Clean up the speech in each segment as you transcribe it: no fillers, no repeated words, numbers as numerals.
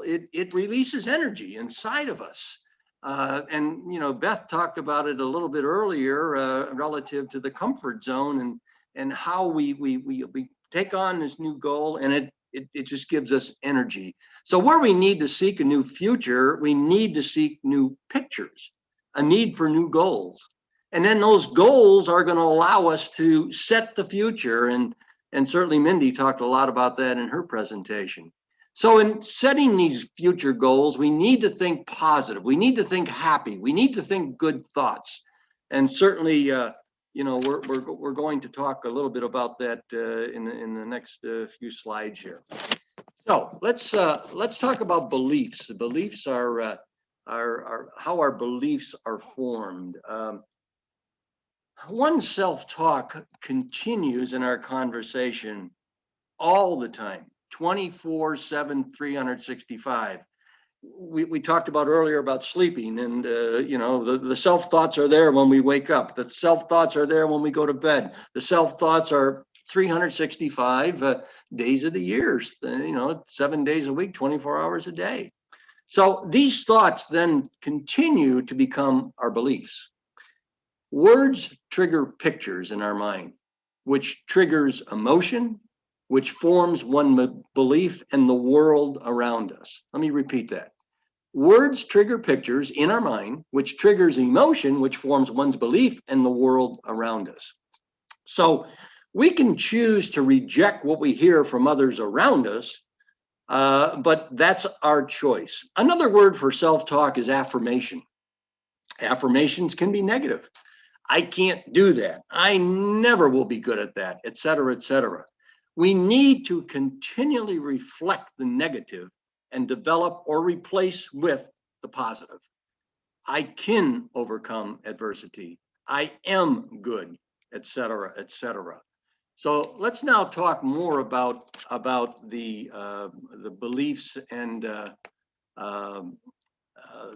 it releases energy inside of us. And Beth talked about it a little bit earlier, relative to the comfort zone, and how we take on this new goal, and it just gives us energy. So where we need to seek a new future, we need to seek new pictures, a need for new goals. And then those goals are going to allow us to set the future. And certainly Mindy talked a lot about that in her presentation. So in setting these future goals, we need to think positive. We need to think happy. We need to think good thoughts. And certainly, we're going to talk a little bit about that in the next few slides here. So let's talk about beliefs. The beliefs are how our beliefs are formed. One self-talk continues in our conversation all the time, 24/7, 365. We talked about earlier about sleeping, and the self-thoughts are there when we wake up. The self-thoughts are there when we go to bed. The self-thoughts are 365 days of the year, 7 days a week, 24 hours a day. So these thoughts then continue to become our beliefs. Words trigger pictures in our mind, which triggers emotion, which forms one belief in the world around us. Let me repeat that. Words trigger pictures in our mind, which triggers emotion, which forms one's belief in the world around us. So we can choose to reject what we hear from others around us, but that's our choice. Another word for self-talk is affirmation. Affirmations can be negative. I can't do that. I never will be good at that, et cetera, et cetera. We need to continually reflect the negative and develop or replace with the positive. I can overcome adversity. I am good, et cetera, et cetera. So let's now talk more about the beliefs and the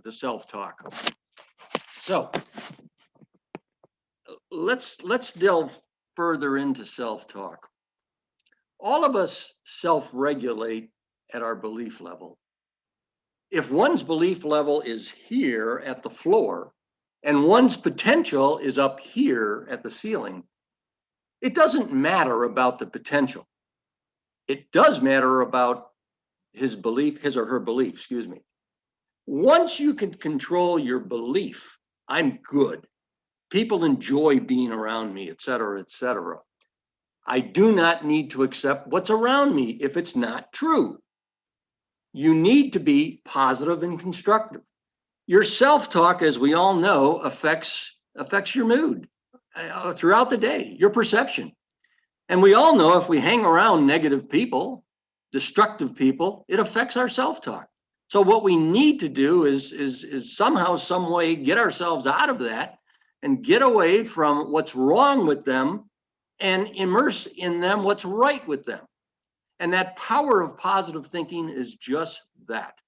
self-talk. So let's delve further into self-talk. All of us self-regulate at our belief level. If one's belief level is here at the floor and one's potential is up here at the ceiling, it doesn't matter about the potential. It does matter about his or her belief, excuse me. Once you can control your belief, I'm good, people enjoy being around me, et cetera, et cetera, I do not need to accept what's around me if it's not true. You need to be positive and constructive. Your self-talk, as we all know, affects your mood throughout the day, your perception. And we all know if we hang around negative people, destructive people, it affects our self-talk. So what we need to do is somehow, some way, get ourselves out of that and get away from what's wrong with them and immerse in them what's right with them. And that power of positive thinking is just that.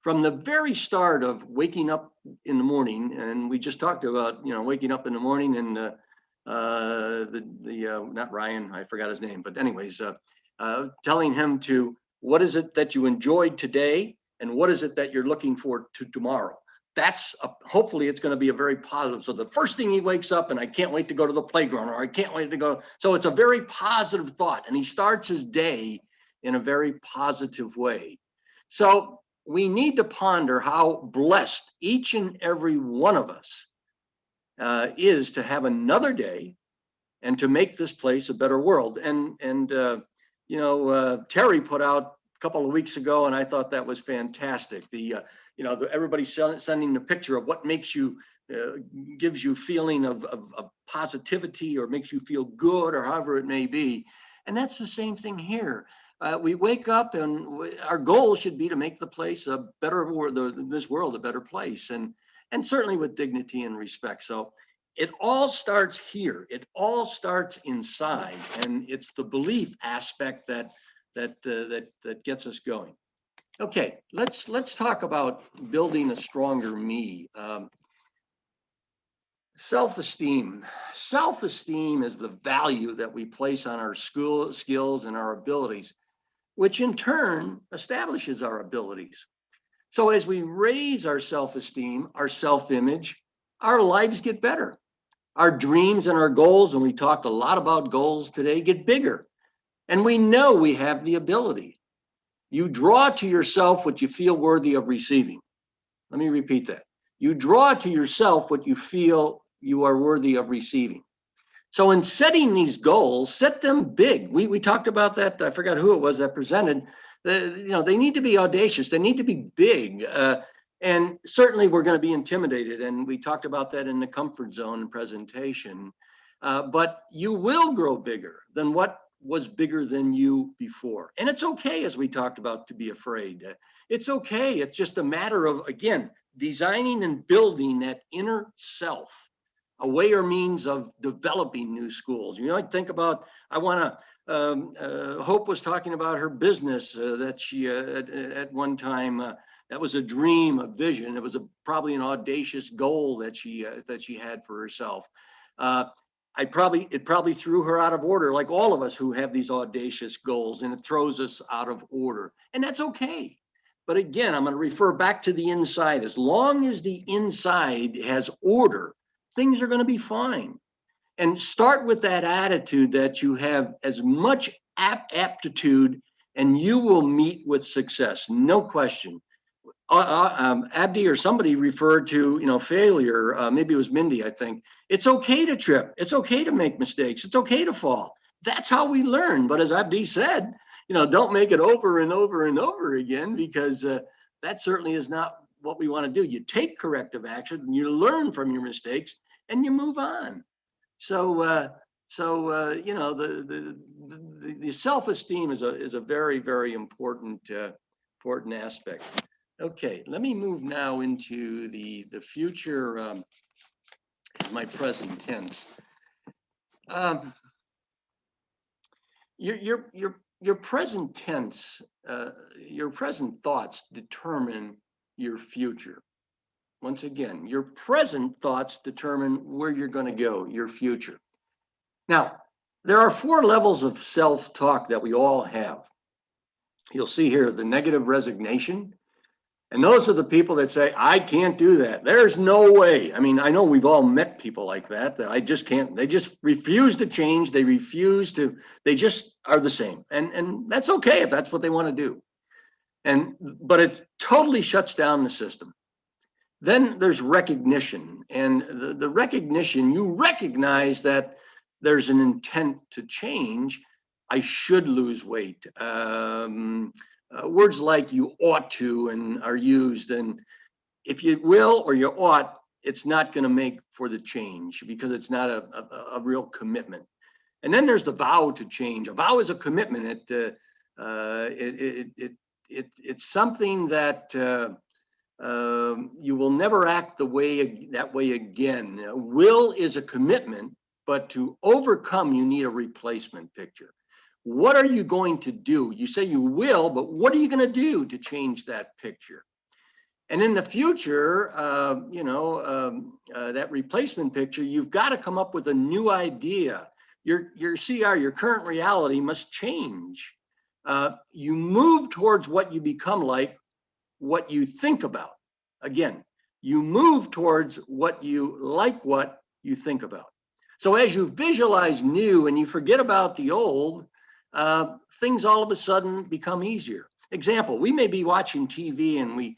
From the very start of waking up in the morning, and we just talked about, waking up in the morning, and not Ryan, I forgot his name, but anyways, telling him to, what is it that you enjoyed today, and what is it that you're looking for to tomorrow? Hopefully it's going to be a very positive. So the first thing he wakes up, and I can't wait to go to the playground, or I can't wait to go. So it's a very positive thought, and he starts his day in a very positive way. So we need to ponder how blessed each and every one of us is to have another day and to make this place a better world. And Terry put out a couple of weeks ago, and I thought that was fantastic. Everybody's sending the picture of what makes you, gives you feeling of positivity, or makes you feel good, or however it may be. And that's the same thing here. We wake up, and our goal should be to make the place a better world, this world a better place, and certainly with dignity and respect. So it all starts here. It all starts inside, and it's the belief aspect that gets us going. Okay, let's talk about building a stronger me. Self-esteem. Self-esteem is the value that we place on our skills and our abilities, which in turn establishes our abilities. So as we raise our self-esteem, our self-image, our lives get better. Our dreams and our goals, and we talked a lot about goals today, get bigger. And we know we have the ability. You draw to yourself what you feel worthy of receiving. Let me repeat that. You draw to yourself what you feel you are worthy of receiving. So in setting these goals, set them big. We talked about that. I forgot who it was that presented. They need to be audacious. They need to be big. And certainly we're going to be intimidated. And we talked about that in the comfort zone presentation. But you will grow bigger than what was bigger than you before. And it's okay, as we talked about, to be afraid. It's okay. It's just a matter of, again, designing and building that inner self, a way or means of developing new schools. I think about, I want to, Hope was talking about her business that she, at one time, that was a dream, a vision. It was probably an audacious goal that she had for herself. It probably threw her out of order, like all of us who have these audacious goals, and it throws us out of order. And that's okay. But again, I'm going to refer back to the inside. As long as the inside has order, things are going to be fine. And start with that attitude that you have as much aptitude and you will meet with success, no question. Abdi or somebody referred to, failure. Maybe it was Mindy, I think. It's okay to trip. It's okay to make mistakes. It's okay to fall. That's how we learn. But as Abdi said, don't make it over and over and over again, because that certainly is not what we want to do. You take corrective action, you learn from your mistakes, and you move on. So, the self-esteem is a very, very important aspect. Okay, let me move now into the future, my present tense. Your present tense, your present thoughts determine your future. Once again, your present thoughts determine where you're going to go, your future. Now, there are 4 levels of self-talk that we all have. You'll see here the negative resignation. And those are the people that say, I can't do that. There's no way. I mean, I know we've all met people like that I just can't. They just refuse to change. They just are the same. And that's okay if that's what they want to do. But it totally shuts down the system. Then there's recognition. And the recognition, you recognize that there's an intent to change. I should lose weight. Words like you ought to and are used. And if you will or you ought, it's not going to make for the change because it's not a real commitment. And then there's the vow to change. A vow is a commitment. It's something that you will never act that way again. Will is a commitment, but to overcome, you need a replacement picture. What are you going to do? You say you will, but what are you going to do to change that picture? And in the future, that replacement picture, you've got to come up with a new idea. Your CR, your current reality must change. You move towards what you become like, what you think about. Again, you move towards what you think about. So as you visualize new and you forget about the old, things all of a sudden become easier. Example, we may be watching TV and we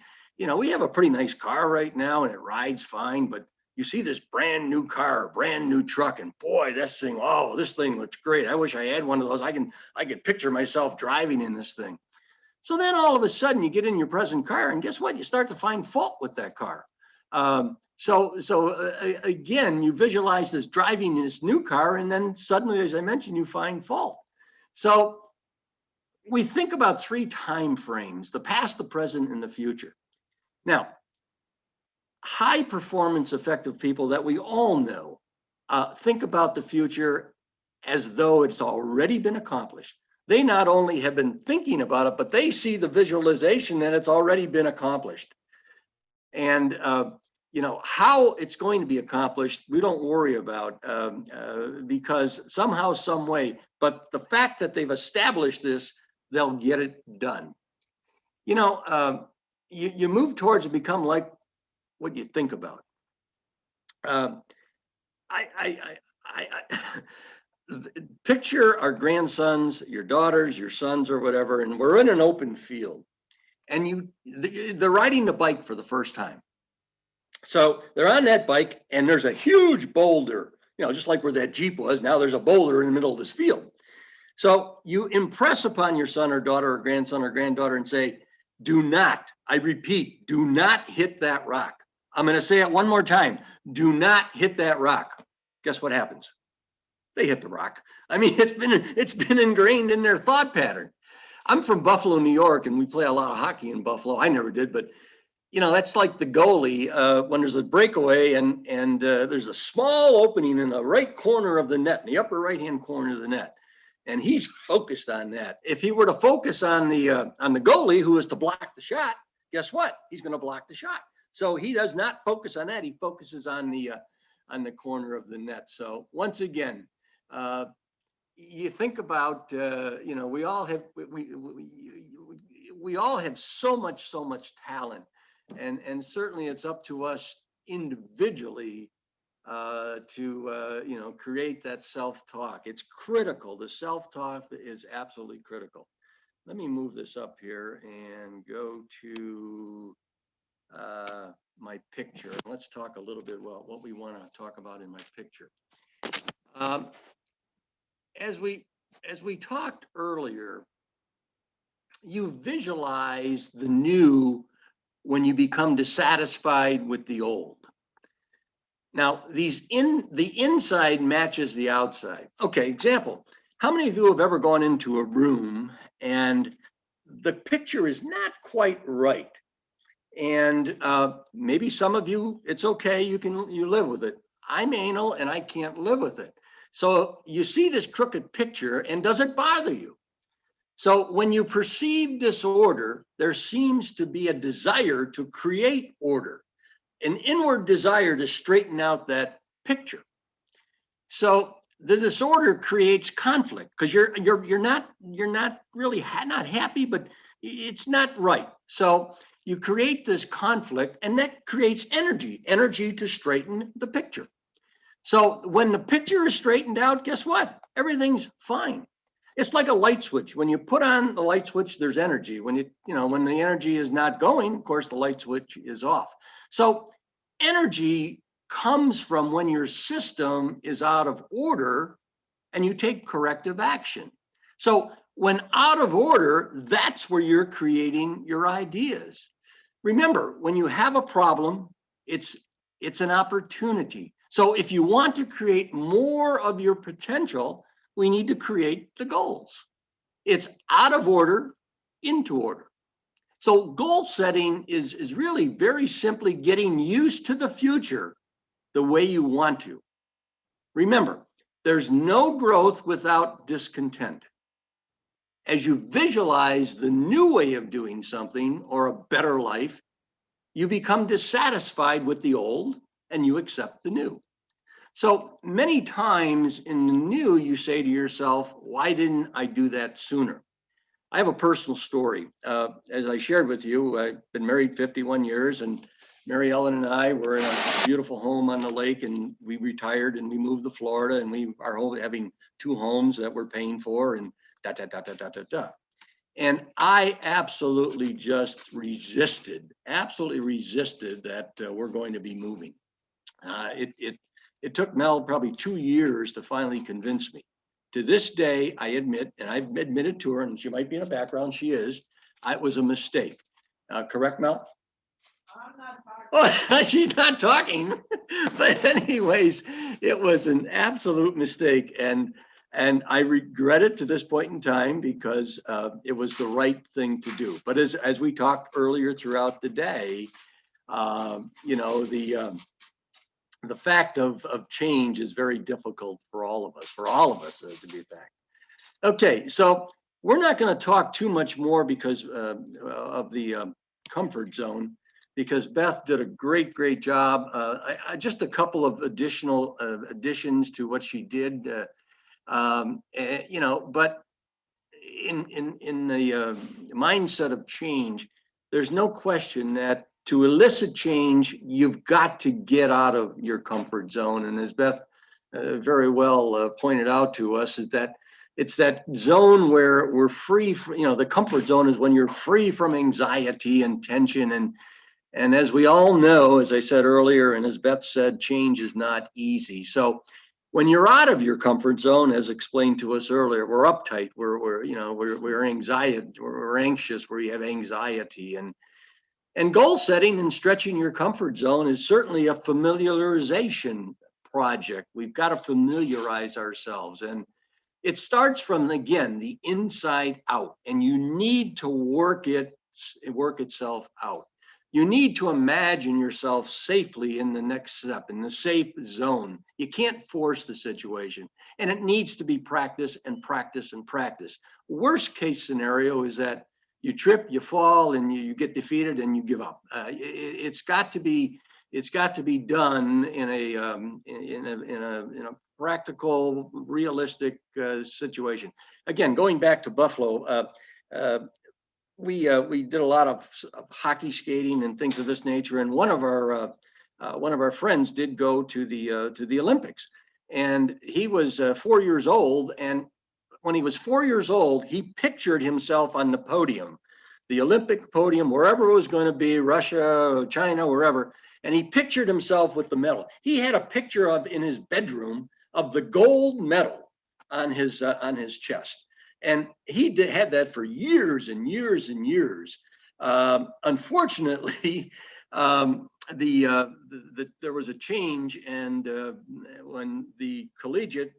have a pretty nice car right now and it rides fine, but you see this brand new car, brand new truck, and boy, this thing looks great. I wish I had one of those. I could picture myself driving in this thing. So then all of a sudden you get in your present car and guess what? You start to find fault with that car. Again, you visualize this driving this new car and then suddenly, as I mentioned, you find fault. So we think about 3 time frames: the past, the present, and the future. Now, high performance effective people that we all know think about the future as though it's already been accomplished. They not only have been thinking about it, but they see the visualization that it's already been accomplished. And how it's going to be accomplished, we don't worry about because somehow, some way, but the fact that they've established this, they'll get it done. you move towards and become like what you think about. Um, I picture our grandsons, your daughters, your sons, or whatever, and we're in an open field, and they're riding the bike for the first time. So they're on that bike, and there's a huge boulder, just like where that Jeep was. Now there's a boulder in the middle of this field. So you impress upon your son or daughter or grandson or granddaughter and say, do not, I repeat, do not hit that rock. I'm going to say it one more time. Do not hit that rock. Guess what happens? They hit the rock. I mean, it's been ingrained in their thought pattern. I'm from Buffalo, New York, and we play a lot of hockey in Buffalo. I never did, but that's like the goalie when there's a breakaway and there's a small opening in the right corner of the net, in the upper right-hand corner of the net, and he's focused on that. If he were to focus on the goalie, who is to block the shot, guess what? He's going to block the shot. So he does not focus on that. He focuses on the corner of the net. So once again, you think about we all have we all have so much talent. And certainly it's up to us individually to create that self-talk. It's critical. The self-talk is absolutely critical. Let me move this up here and go to my picture. Let's talk a little bit about what we want to talk about in my picture. As we talked earlier, you visualize the new when you become dissatisfied with the old. Now, the inside matches the outside. Okay, example. How many of you have ever gone into a room and the picture is not quite right? And maybe some of you, it's okay, you live with it. I'm anal and I can't live with it. So you see this crooked picture, and does it bother you? So when you perceive disorder, there seems to be a desire to create order, an inward desire to straighten out that picture. So the disorder creates conflict because you're not really not happy, but it's not right. So you create this conflict, and that creates energy to straighten the picture. So when the picture is straightened out, guess what? Everything's fine. It's like a light switch. When you put on the light switch, there's energy. When when the energy is not going, of course, the light switch is off. So energy comes from when your system is out of order and you take corrective action. So when out of order, that's where you're creating your ideas. Remember, when you have a problem, it's an opportunity. So if you want to create more of your potential, we need to create the goals. It's out of order, into order. So goal setting is really very simply getting used to the future the way you want to. Remember, there's no growth without discontent. As you visualize the new way of doing something or a better life, you become dissatisfied with the old and you accept the new. So many times in the new, you say to yourself, why didn't I do that sooner? I have a personal story. As I shared with you, I've been married 51 years, and Mary Ellen and I were in a beautiful home on the lake, and we retired and we moved to Florida, and we are having 2 homes that we're paying for, and da. And I absolutely just resisted that we're going to be moving. It took Mel probably 2 years to finally convince me. To this day, I admit, and I've admitted to her, and she might be in the background, she is, it was a mistake. Correct, Mel? I'm not talking. Oh, she's not talking. But anyways, it was an absolute mistake. And I regret it to this point in time because it was the right thing to do. But as we talked earlier throughout the day, the fact of change is very difficult for all of us, to be fact. Okay, so we're not going to talk too much more because of the comfort zone, because Beth did a great job. Just a couple of additional additions to what she did, but in the mindset of change, there's no question that to elicit change, you've got to get out of your comfort zone. And as Beth very well pointed out to us, is that it's that zone where we're free from, the comfort zone is when you're free from anxiety and tension. And as we all know, as I said earlier, and as Beth said, change is not easy. So when you're out of your comfort zone, as explained to us earlier, we're uptight, we're anxiety, we're anxious, where you have anxiety. And goal setting and stretching your comfort zone is certainly a familiarization project. We've got to familiarize ourselves. And it starts from, again, the inside out. And you need to work itself out. You need to imagine yourself safely in the next step, in the safe zone. You can't force the situation. And it needs to be practice and practice and practice. Worst case scenario is that you trip, you fall, and you get defeated and you give up. It's got to be done in a practical, realistic situation. Again, going back to Buffalo, we did a lot of hockey skating and things of this nature, and one of our friends did go to the Olympics, and he was 4 years old, and when he was 4 years old, he pictured himself on the podium, the Olympic podium, wherever it was going to be, Russia, China, wherever. And he pictured himself with the medal. He had a picture in his bedroom of the gold medal on his chest. And he had that for years and years and years. Unfortunately, there was a change, and when the collegiates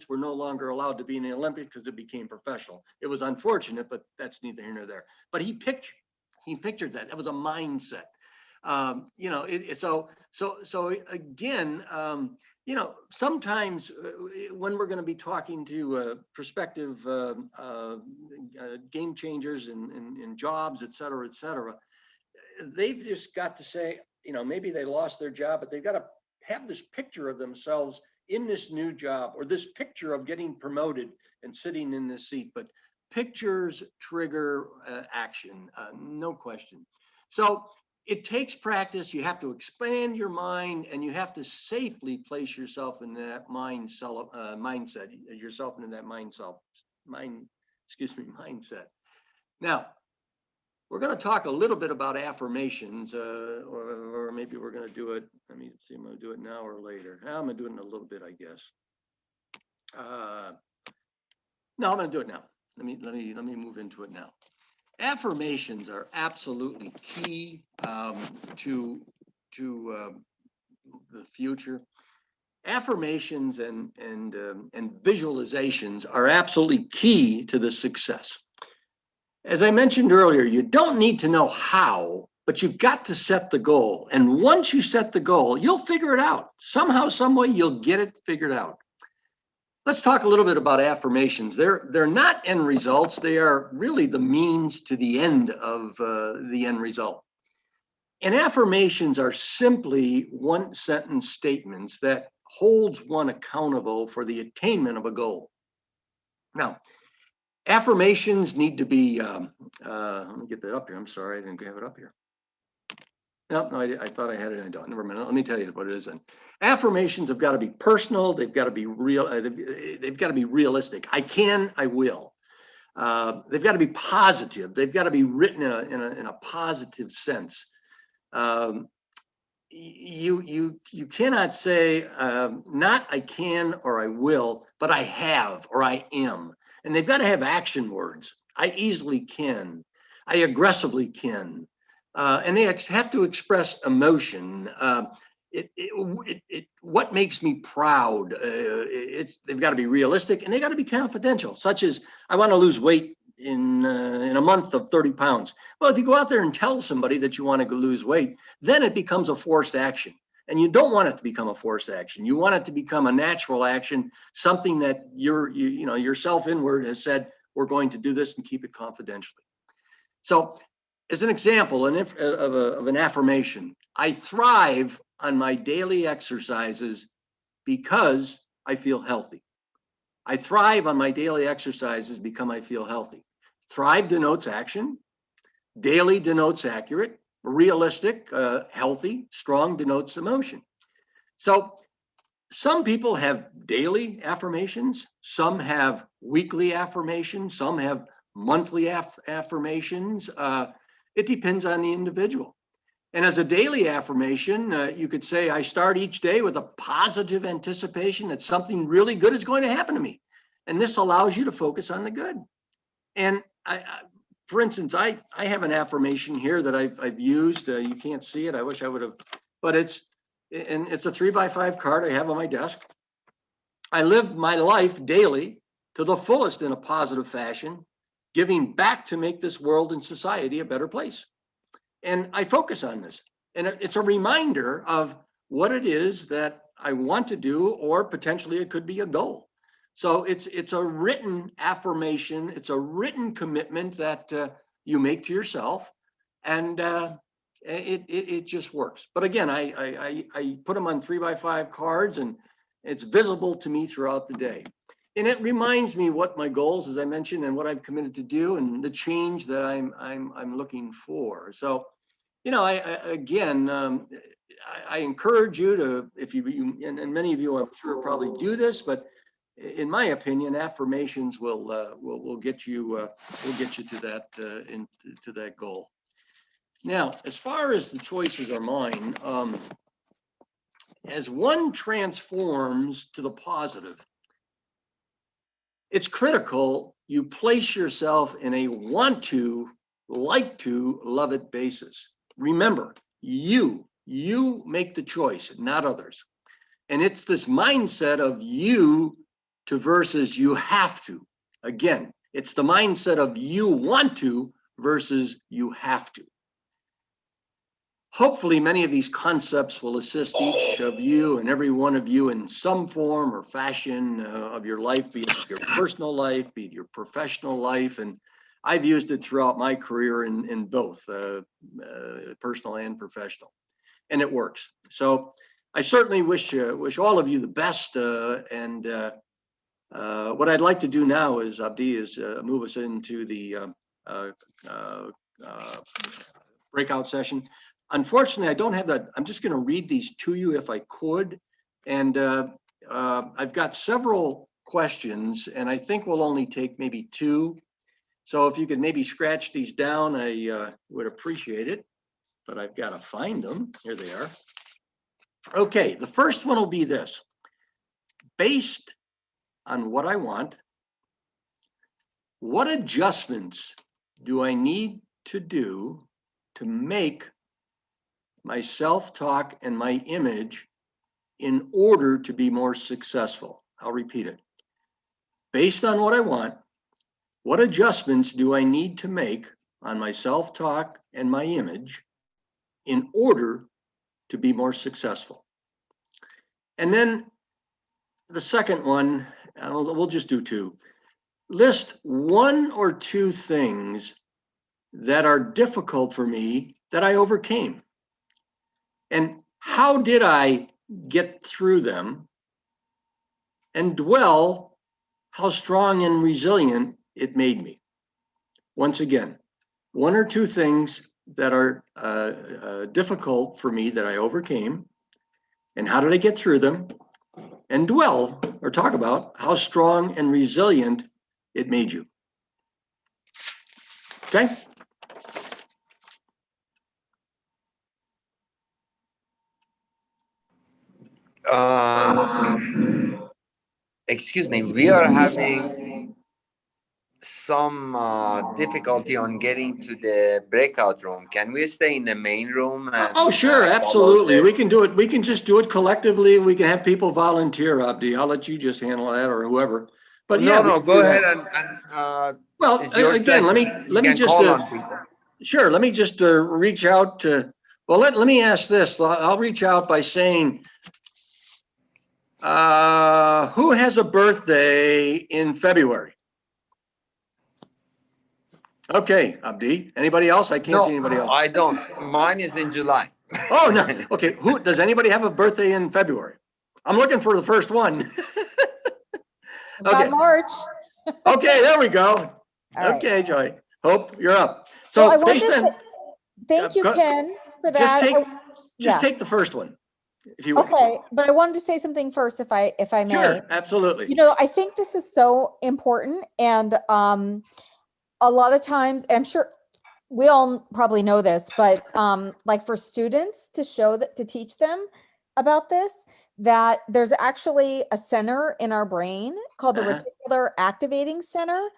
were no longer allowed to be in the Olympics because it became professional. It was unfortunate, but that's neither here nor there. But he pictured that. That was a mindset. So again, sometimes when we're going to be talking to prospective game changers in jobs, et cetera, they've just got to say, maybe they lost their job, but they've got to have this picture of themselves in this new job, or this picture of getting promoted and sitting in this seat. But pictures trigger action, no question. So it takes practice. You have to expand your mind, and you have to safely place yourself in that mindset, yourself into that mindset. Now, we're going to talk a little bit about affirmations, or maybe we're going to do it. Let me see, I'm going to do it now or later. I'm going to do it in a little bit, I guess. No, I'm going to do it now. Let me move into it now. Affirmations are absolutely key to the future. Affirmations and visualizations are absolutely key to the success. As I mentioned earlier, you don't need to know how, but you've got to set the goal. And once you set the goal, you'll figure it out. Somehow, some way, you'll get it figured out. Let's talk a little bit about affirmations. They're not end results. They are really the means to the end of the end result. And affirmations are simply one-sentence statements that holds one accountable for the attainment of a goal. Now, affirmations need to be, let me get that up here. I'm sorry, I didn't have it up here. No, I thought I had it. I don't. Never mind. Let me tell you what it is then. Affirmations have got to be personal. They've got to be real. They've got to be realistic. I can, I will. They've got to be positive. They've got to be written in a positive sense. You cannot say not I can or I will, but I have or I am. And they've got to have action words. I easily can. I aggressively can. And they have to express emotion. What makes me proud? They've got to be realistic, and they got to be confidential, such as I want to lose weight in a month of 30 pounds. Well, if you go out there and tell somebody that you want to lose weight, then it becomes a forced action. And you don't want it to become a forced action. You want it to become a natural action, something that your self-inward has said, we're going to do this and keep it confidentially. So as an example of an affirmation, I thrive on my daily exercises because I feel healthy. I thrive on my daily exercises because I feel healthy. Thrive denotes action. Daily denotes accurate. Realistic, healthy, strong denotes emotion. So some people have daily affirmations, some have weekly affirmations, some have monthly affirmations. It depends on the individual. And as a daily affirmation, you could say, I start each day with a positive anticipation that something really good is going to happen to me. And this allows you to focus on the good. And for instance, I have an affirmation here that I've used. You can't see it. I wish I would have, but it's a 3x5 card I have on my desk. I live my life daily to the fullest in a positive fashion, giving back to make this world and society a better place. And I focus on this. And it's a reminder of what it is that I want to do, or potentially it could be a goal. So it's a written affirmation. It's a written commitment that you make to yourself, and it just works. But again, I put them on 3x5 cards, and it's visible to me throughout the day. And it reminds me what my goals, as I mentioned, and what I've committed to do, and the change that I'm looking for. So, you know, I encourage you to, if you and many of you, I'm sure, probably do this, but in my opinion, affirmations will get you to that to that goal. Now, as far as the choices are mine, as one transforms to the positive, it's critical you place yourself in a want to, like to, love it basis. Remember, you make the choice, not others. And it's this mindset of you to versus you have to. Again, it's the mindset of you want to versus you have to. Hopefully, many of these concepts will assist each of you and every one of you in some form or fashion of your life, be it your personal life, be it your professional life. And I've used it throughout my career in both personal and professional, and it works. So I certainly wish all of you the best. And what I'd like to do now is, Abdi, is move us into the breakout session. Unfortunately, I don't have that. I'm just going to read these to you if I could. And I've got several questions, and I think we'll only take maybe two. So if you could maybe scratch these down, I would appreciate it. But I've got to find them. Here they are. Okay, the first one will be this. Based on what I want, what adjustments do I need to do to make my self-talk and my image in order to be more successful? I'll repeat it. Based on what I want, what adjustments do I need to make on my self-talk and my image in order to be more successful? And then the second one, we'll just do two. List one or two things that are difficult for me that I overcame. And how did I get through them? And dwell how strong and resilient it made me. Once again, one or two things that are difficult for me that I overcame, and how did I get through them? And dwell or talk about how strong and resilient it made you. Okay? Excuse me, we are having some difficulty on getting to the breakout room. Can we stay in the main room? And, oh, sure, absolutely. We can do it. We can just do it collectively. We can have people volunteer, Abdi. I'll let you just handle that, or whoever. But yeah, no, go ahead and well, again, let me just sure. Let me just reach out to. Well, let me ask this. I'll reach out by saying, who has a birthday in February? Okay, Abdi. Anybody else? I can't see anybody else. I don't. Mine is in July. Oh, no. Okay. Who does anybody have a birthday in February? I'm looking for the first one. Okay. March. Okay, there we go. Okay, Joy. Hope, you're up. Well, I So wanted based to on, thank you, go- Ken, for just that. take, Yeah. just take the first one, if you will. Okay, but I wanted to say something first, if I may. Sure, absolutely. You know, I think this is so important, and a lot of times, I'm sure we all probably know this, but like for students to show that, to teach them about this, that there's actually a center in our brain called the reticular activating center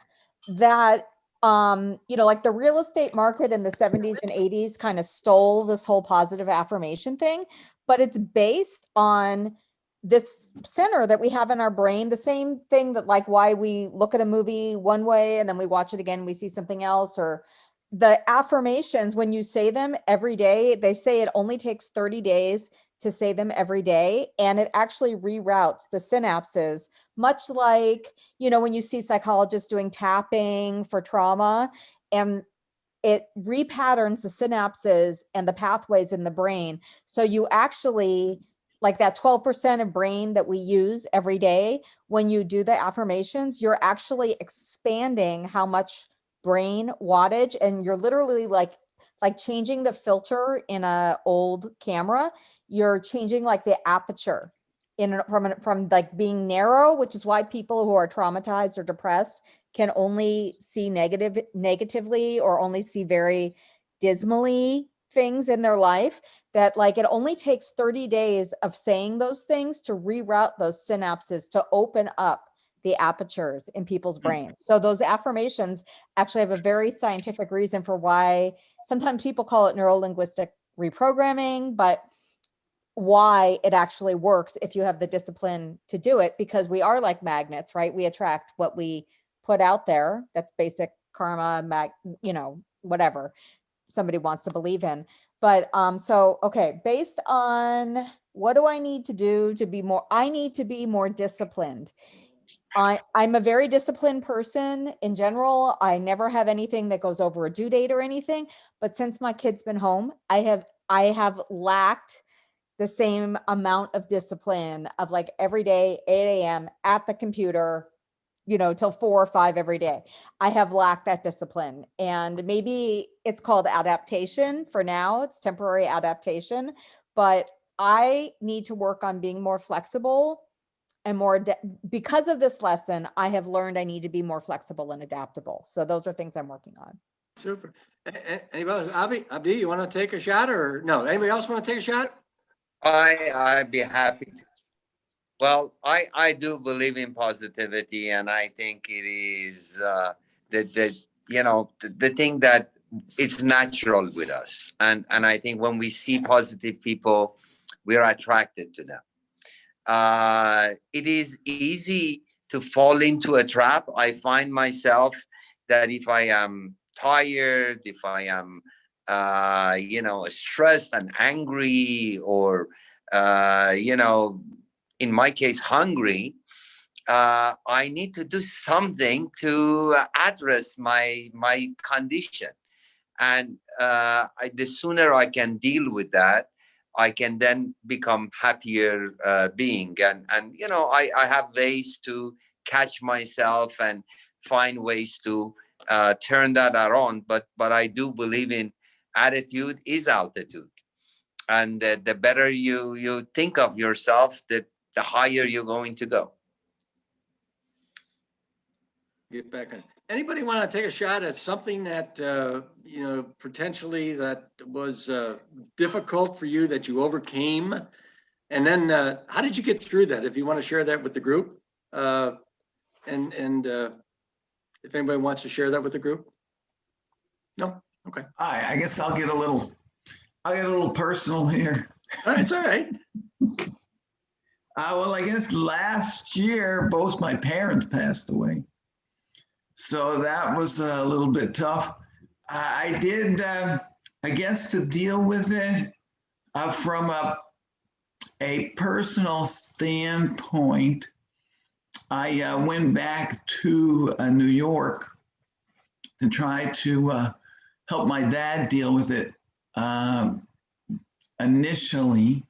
that you know, like the real estate market in the 70s and 80s kind of stole this whole positive affirmation thing, but it's based on this center that we have in our brain, the same thing that like why we look at a movie one way and then we watch it again, we see something else. Or the affirmations, when you say them every day, they say it only takes 30 days to say them every day, and it actually reroutes the synapses, much like, you know, when you see psychologists doing tapping for trauma, and it repatterns the synapses and the pathways in the brain. So you actually, like that 12% of brain that we use every day, when you do the affirmations, you're actually expanding how much brain wattage, and you're literally like changing the filter in a old camera. You're changing like the aperture in from like being narrow, which is why people who are traumatized or depressed can only see negatively or only see very dismally things in their life. That like it only takes 30 days of saying those things to reroute those synapses, to open up the apertures in people's brains. So those affirmations actually have a very scientific reason for why sometimes people call it neuro-linguistic reprogramming, but why it actually works if you have the discipline to do it, because we are like magnets, right? We attract what we put out there. That's basic karma, you know, whatever somebody wants to believe in. But so okay, based on what do I need to do to be more, I need to be more disciplined. I'm a very disciplined person in general. I never have anything that goes over a due date or anything. But since my kid's been home, I have lacked the same amount of discipline of like every day, 8 a.m. at the computer, you know, till 4 or 5 every day. I have lacked that discipline. And maybe it's called adaptation for now. It's temporary adaptation. But I need to work on being more flexible and more, because of this lesson, I have learned I need to be more flexible and adaptable. So those are things I'm working on. Super. Anybody else? Abdi, you want to take a shot, or no? Anybody else want to take a shot? I'd be happy to. Well, I do believe in positivity, and I think it is the you know the thing that it's natural with us, and I think when we see positive people, we are attracted to them. It is easy to fall into a trap. I find myself that if I am tired, if I am you know, stressed and angry, or you know, in my case, hungry, I need to do something to address my condition. And the sooner I can deal with that, I can then become happier being. And you know, I have ways to catch myself and find ways to turn that around. But I do believe in attitude is altitude, and the better you think of yourself, the higher you're going to go. Get back on. Anybody want to take a shot at something that, you know, potentially that was difficult for you that you overcame? And then how did you get through that? If you want to share that with the group, and if anybody wants to share that with the group. No? Okay. I guess I'll get a little personal here. All right, it's all right. Well, I guess last year, both my parents passed away. So that was a little bit tough. I did, I guess, to deal with it from a personal standpoint, I went back to New York to try to help my dad deal with it initially.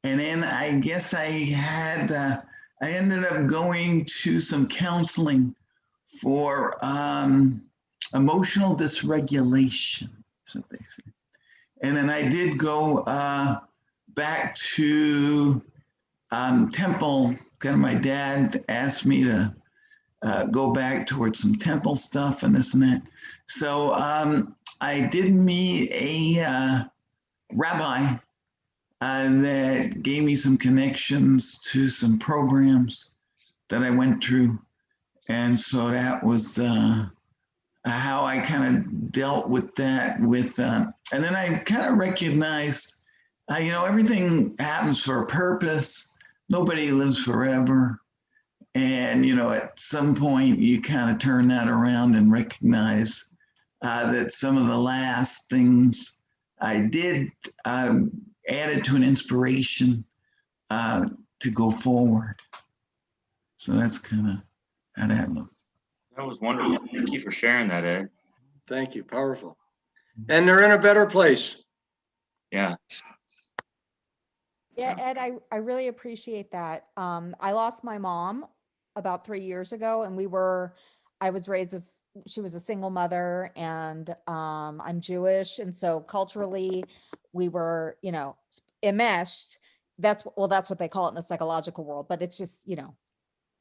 And then I guess I ended up going to some counseling for emotional dysregulation. That's what they say. And then I did go back to temple. Kind of my dad asked me to go back towards some temple stuff and this and that. So I did meet a rabbi that gave me some connections to some programs that I went through. And so that was how I kind of dealt with that. And then I kind of recognized, everything happens for a purpose. Nobody lives forever. And, at some point you kind of turn that around and recognize that some of the last things I did added to an inspiration to go forward. So that's kind of how that looked. That was wonderful. Thank you for sharing that, Ed. Thank you. Powerful. And they're in a better place. Yeah. Yeah, Ed, I really appreciate that. I lost my mom about 3 years ago, and I was raised as, she was a single mother, and I'm Jewish. And so culturally we were, enmeshed. That's what they call it in the psychological world, but it's just,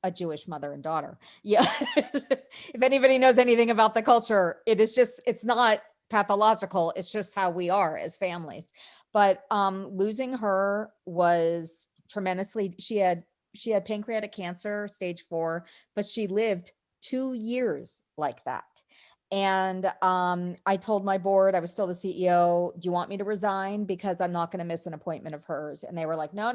a Jewish mother and daughter. Yeah. If anybody knows anything about the culture, it's not pathological. It's just how we are as families. But losing her was tremendously, she had pancreatic cancer, stage 4, but she lived 2 years like that. And I told my board, I was still the CEO, do you want me to resign? Because I'm not going to miss an appointment of hers. And they were like, no.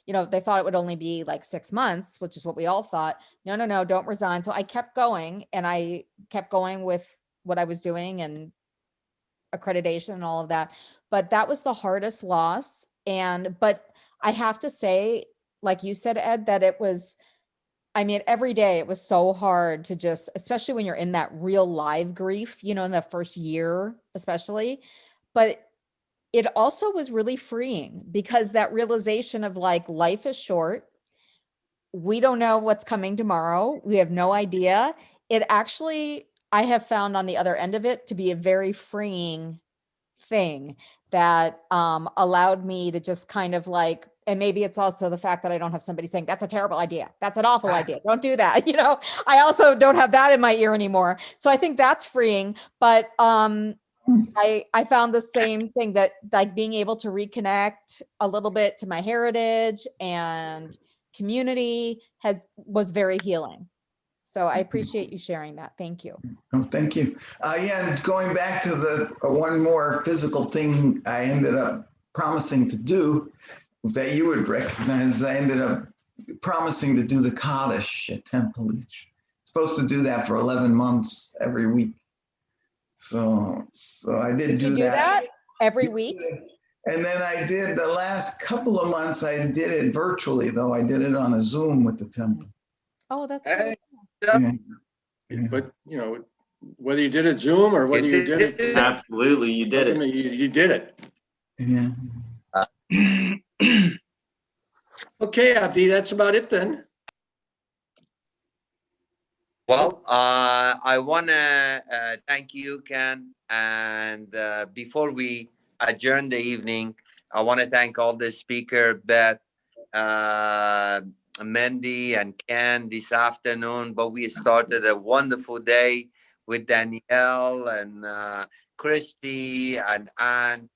They thought it would only be like 6 months, which is what we all thought. No, don't resign. So I kept going, and I kept going with what I was doing and accreditation and all of that. But that was the hardest loss. But I have to say, like you said, Ed, that it was, every day it was so hard to just, especially when you're in that real live grief, in the first year, especially. But it also was really freeing, because that realization of like, life is short. We don't know what's coming tomorrow. We have no idea. It actually, I have found on the other end of it to be a very freeing thing that allowed me to just kind of like, and maybe it's also the fact that I don't have somebody saying, that's a terrible idea. That's an awful idea. Don't do that. I also don't have that in my ear anymore. So I think that's freeing. But I found the same thing, that like being able to reconnect a little bit to my heritage and community was very healing. So I appreciate you sharing that. Thank you. Oh, thank you. And going back to the one more physical thing I ended up promising to do that you would recognize, I ended up promising to do the Kaddish at Temple each. Supposed to do that for 11 months every week. So I did do that every week. And then I did the last couple of months, I did it virtually, though. I did it on a Zoom with the temple. Oh, that's Hey. Yeah. But, whether you did it Zoom or whether you did it. Absolutely, you did it. You did it. Yeah. Okay, Abdi, that's about it then. Well, I want to thank you, Ken. And before we adjourn the evening, I want to thank all the speaker, Beth, Mandy, and Ken this afternoon. But we started a wonderful day with Danielle and Christy and Anne.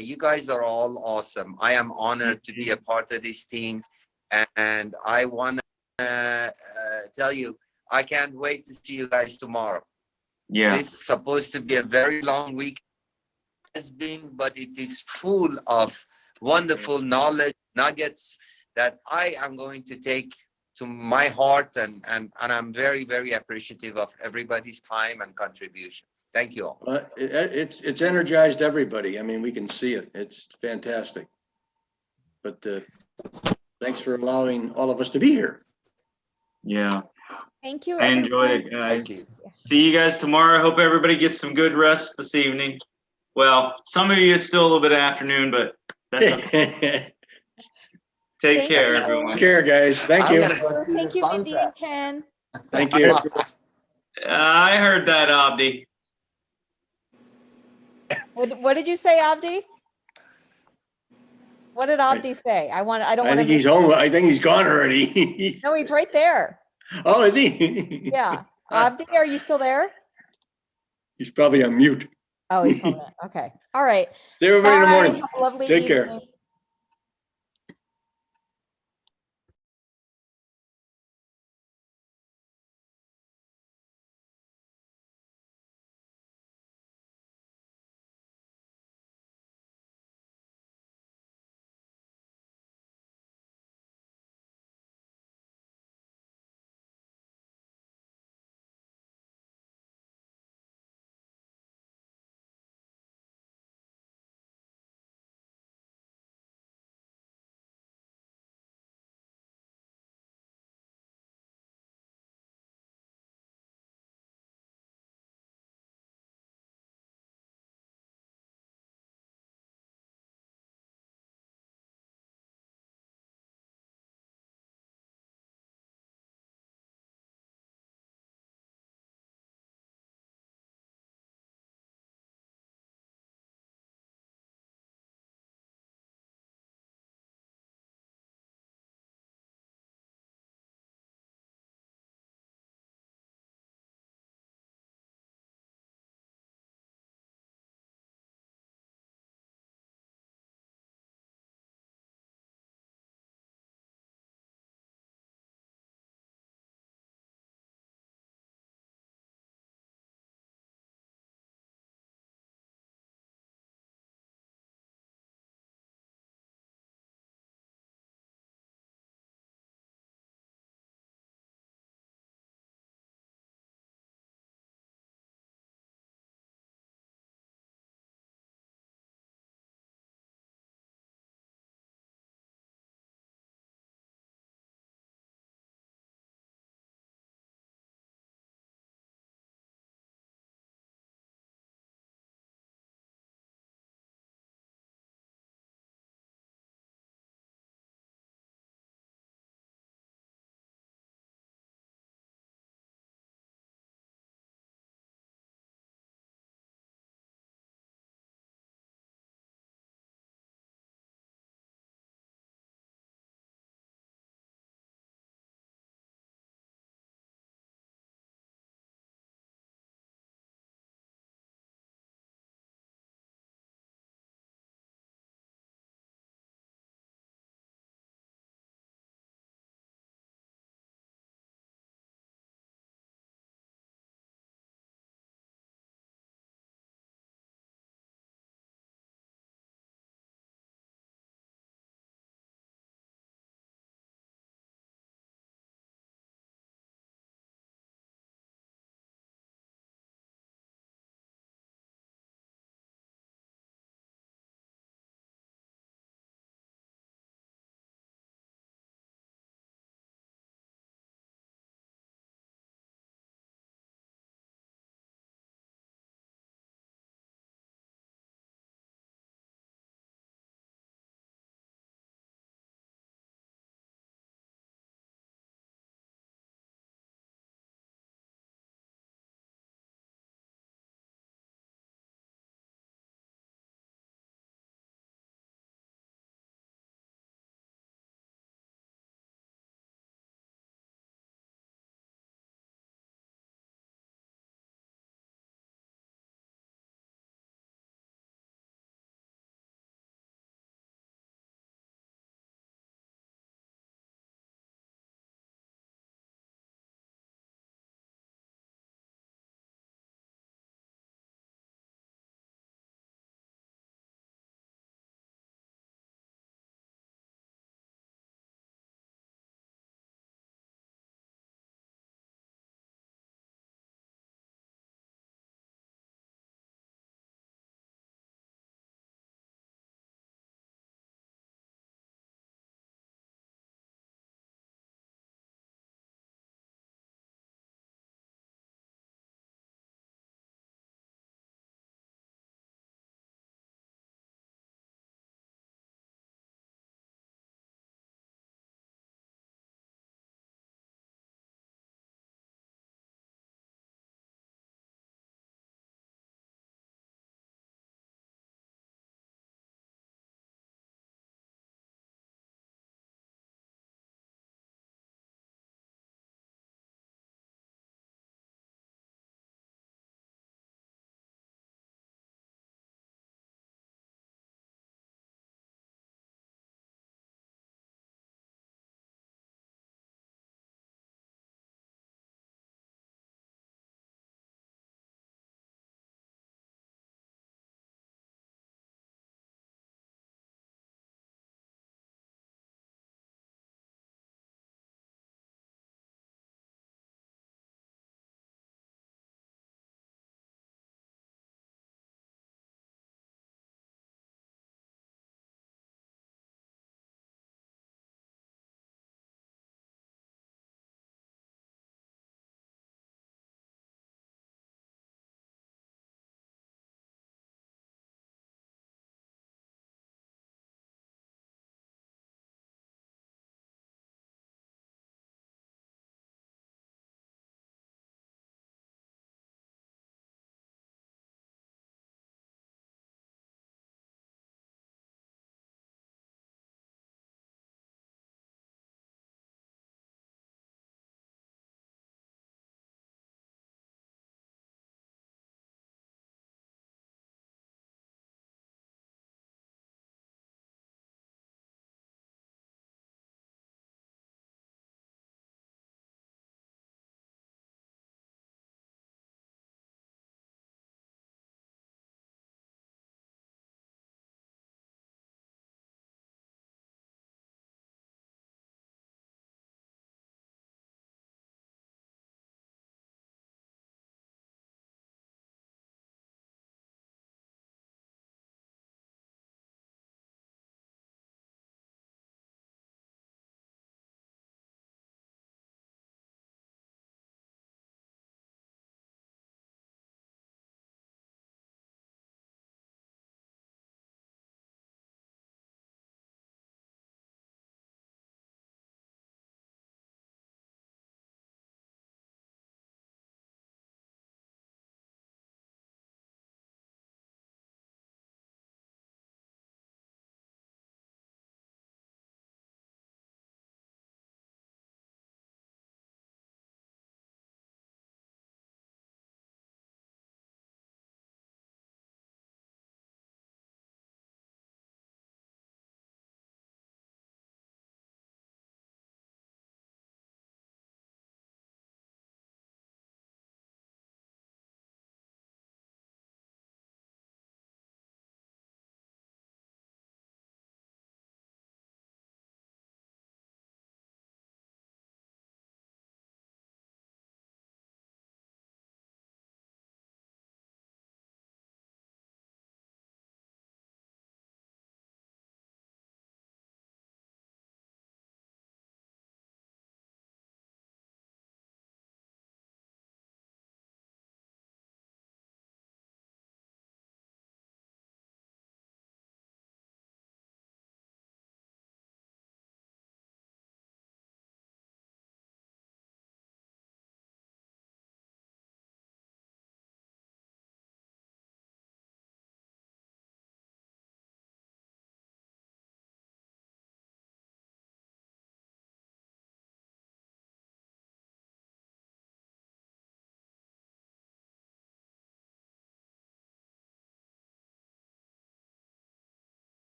You guys are all awesome. I am honored to be a part of this team. And I want to tell you, I can't wait to see you guys tomorrow. Yeah. This is supposed to be a very long week. Has been, but it is full of wonderful knowledge nuggets that I am going to take to my heart, and I'm very, very appreciative of everybody's time and contribution. Thank you all. It's energized everybody. We can see it. It's fantastic. But thanks for allowing all of us to be here. Yeah. Thank you. I enjoyed it, guys. See you guys tomorrow. I hope everybody gets some good rest this evening. Well, some of you, it's still a little bit of afternoon, but that's okay. Take care, everyone. Take care, guys. Thank you. I'm gonna go see the Thank you, Mindy and sunset. Ken. Thank you. I heard that, Abdi. What did you say, Abdi? What did Abdi say? I don't I want think to. he's home. I think he's gone already. No, he's right there. Oh, is he? Yeah. Abdi, are you still there? He's probably on mute. Oh, he's probably, okay. All right. See everybody in the Bye. morning. Have a lovely Take care. evening.